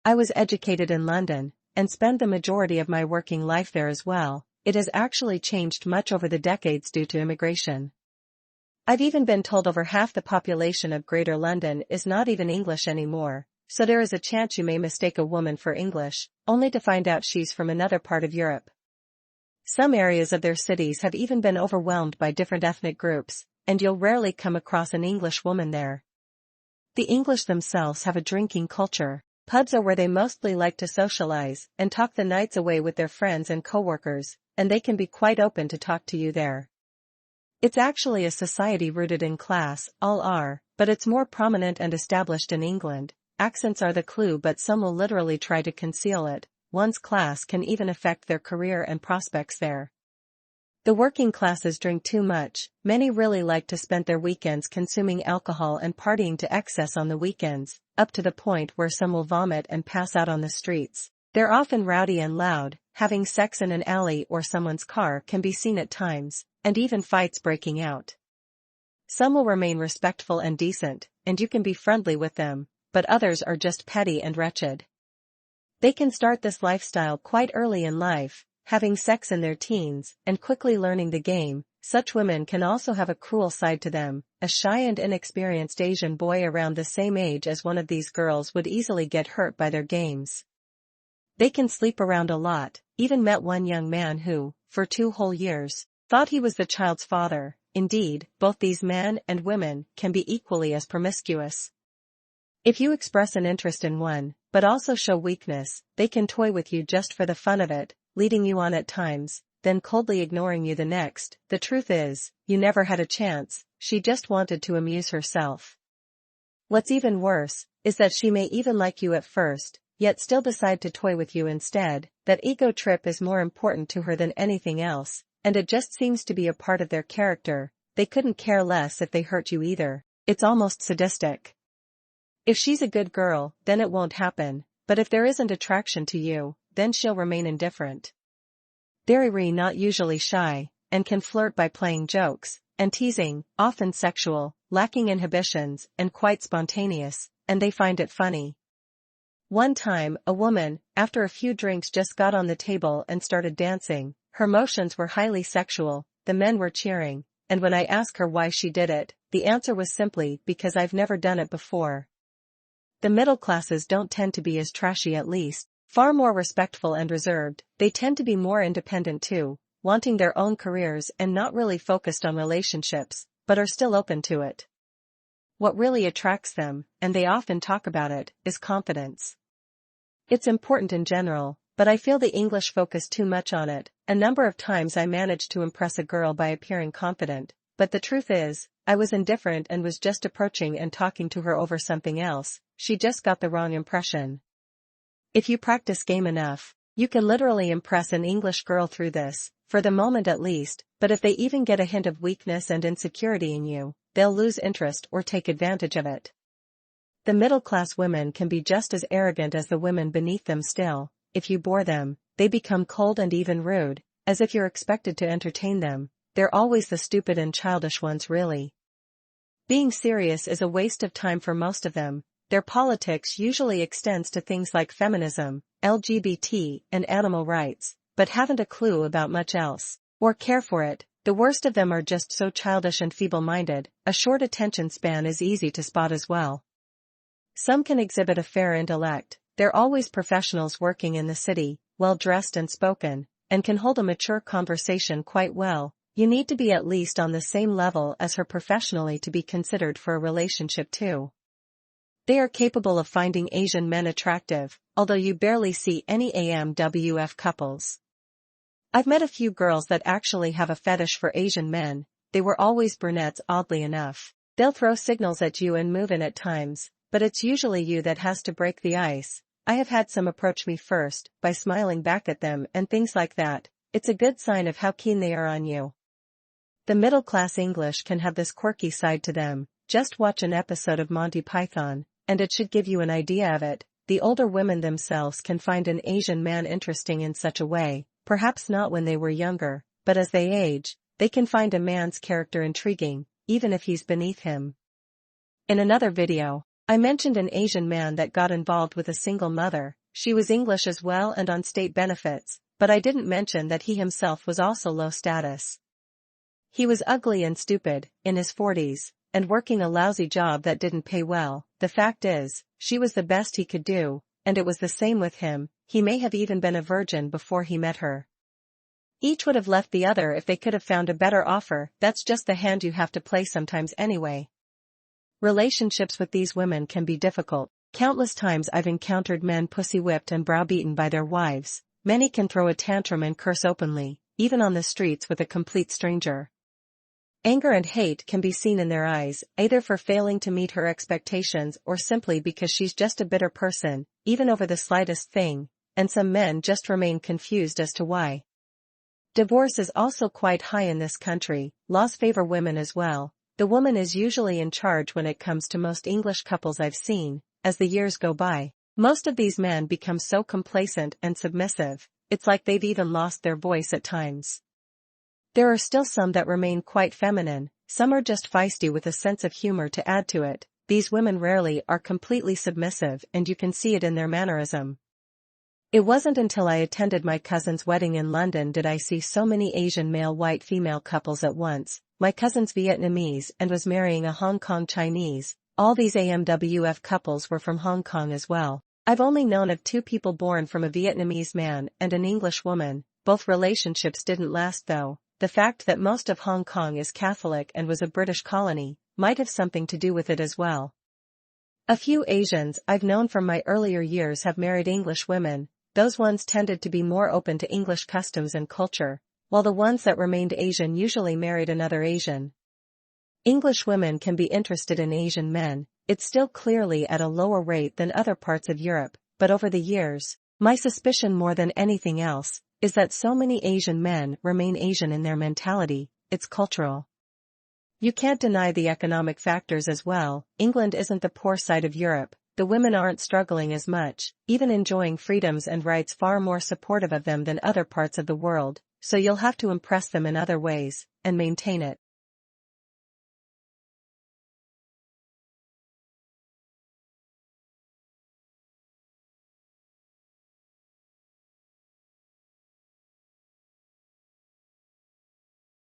I was educated in London, and spent the majority of my working life there as well. It has actually changed much over the decades due to immigration. I've even been told over half the population of Greater London is not even English anymore, so there is a chance you may mistake a woman for English, only to find out she's from another part of Europe. Some areas of their cities have even been overwhelmed by different ethnic groups, and you'll rarely come across an English woman there. The English themselves have a drinking culture. Pubs are where they mostly like to socialize and talk the nights away with their friends and coworkers, and they can be quite open to talk to you there. It's actually a society rooted in class, all are, but it's more prominent and established in England. Accents are the clue, but some will literally try to conceal it. One's class can even affect their career and prospects there. The working classes drink too much. Many really like to spend their weekends consuming alcohol and partying to excess on the weekends, up to the point where some will vomit and pass out on the streets. They're often rowdy and loud. Having sex in an alley or someone's car can be seen at times, and even fights breaking out. Some will remain respectful and decent, and you can be friendly with them, but others are just petty and wretched. They can start this lifestyle quite early in life, having sex in their teens, and quickly learning the game. Such women can also have a cruel side to them. A shy and inexperienced Asian boy around the same age as one of these girls would easily get hurt by their games. They can sleep around a lot. Even met one young man who, for 2 whole years, thought he was the child's father. Indeed, both these men and women can be equally as promiscuous. If you express an interest in one, but also show weakness, they can toy with you just for the fun of it, leading you on at times, then coldly ignoring you the next. The truth is, you never had a chance, she just wanted to amuse herself. What's even worse, is that she may even like you at first, yet still decide to toy with you instead. That ego trip is more important to her than anything else, and it just seems to be a part of their character. They couldn't care less if they hurt you either. It's almost sadistic. If she's a good girl, then it won't happen, but if there isn't attraction to you, then she'll remain indifferent. They're not usually shy, and can flirt by playing jokes and teasing, often sexual, lacking inhibitions, and quite spontaneous, and they find it funny. One time, a woman, after a few drinks, just got on the table and started dancing. Her motions were highly sexual, the men were cheering, and when I asked her why she did it, the answer was simply, because I've never done it before. The middle classes don't tend to be as trashy, at least, far more respectful and reserved. They tend to be more independent too, wanting their own careers and not really focused on relationships, but are still open to it. What really attracts them, and they often talk about it, is confidence. It's important in general, but I feel the English focus too much on it. A number of times I managed to impress a girl by appearing confident, but the truth is, I was indifferent and was just approaching and talking to her over something else. She just got the wrong impression. If you practice game enough, you can literally impress an English girl through this, for the moment at least, but if they even get a hint of weakness and insecurity in you, they'll lose interest or take advantage of it. The middle-class women can be just as arrogant as the women beneath them still. If you bore them, they become cold and even rude, as if you're expected to entertain them. They're always the stupid and childish ones, really. Being serious is a waste of time for most of them. Their politics usually extends to things like feminism, LGBT, and animal rights, but haven't a clue about much else, or care for it. The worst of them are just so childish and feeble-minded. A short attention span is easy to spot as well. Some can exhibit a fair intellect. They're always professionals working in the city, well-dressed and spoken, and can hold a mature conversation quite well. You need to be at least on the same level as her professionally to be considered for a relationship too. They are capable of finding Asian men attractive, although you barely see any AMWF couples. I've met a few girls that actually have a fetish for Asian men. They were always brunettes, oddly enough. They'll throw signals at you and move in at times, but it's usually you that has to break the ice. I have had some approach me first, by smiling back at them and things like that. It's a good sign of how keen they are on you. The middle-class English can have this quirky side to them. Just watch an episode of Monty Python, and it should give you an idea of it. The older women themselves can find an Asian man interesting in such a way, perhaps not when they were younger, but as they age, they can find a man's character intriguing, even if he's beneath him. In another video, I mentioned an Asian man that got involved with a single mother. She was English as well and on state benefits, but I didn't mention that he himself was also low status. He was ugly and stupid, in his 40s, and working a lousy job that didn't pay well. The fact is, she was the best he could do, and it was the same with him. He may have even been a virgin before he met her. Each would have left the other if they could have found a better offer. That's just the hand you have to play sometimes anyway. Relationships with these women can be difficult. Countless times I've encountered men pussy-whipped and browbeaten by their wives. Many can throw a tantrum and curse openly, even on the streets with a complete stranger. Anger and hate can be seen in their eyes, either for failing to meet her expectations or simply because she's just a bitter person, even over the slightest thing, and some men just remain confused as to why. Divorce is also quite high in this country. Laws favor women as well. The woman is usually in charge when it comes to most English couples I've seen. As the years go by, most of these men become so complacent and submissive, it's like they've even lost their voice at times. There are still some that remain quite feminine, some are just feisty with a sense of humor to add to it. These women rarely are completely submissive and you can see it in their mannerism. It wasn't until I attended my cousin's wedding in London did I see so many Asian male-white female couples at once. My cousin's Vietnamese and was marrying a Hong Kong Chinese. All these AMWF couples were from Hong Kong as well. I've only known of 2 people born from a Vietnamese man and an English woman. Both relationships didn't last though. The fact that most of Hong Kong is Catholic and was a British colony might have something to do with it as well. A few Asians I've known from my earlier years have married English women. Those ones tended to be more open to English customs and culture, while the ones that remained Asian usually married another Asian. English women can be interested in Asian men. It's still clearly at a lower rate than other parts of Europe, but over the years, my suspicion more than anything else is that so many Asian men remain Asian in their mentality. It's cultural. You can't deny the economic factors as well. England isn't the poor side of Europe. The women aren't struggling as much, even enjoying freedoms and rights far more supportive of them than other parts of the world, so you'll have to impress them in other ways, and maintain it.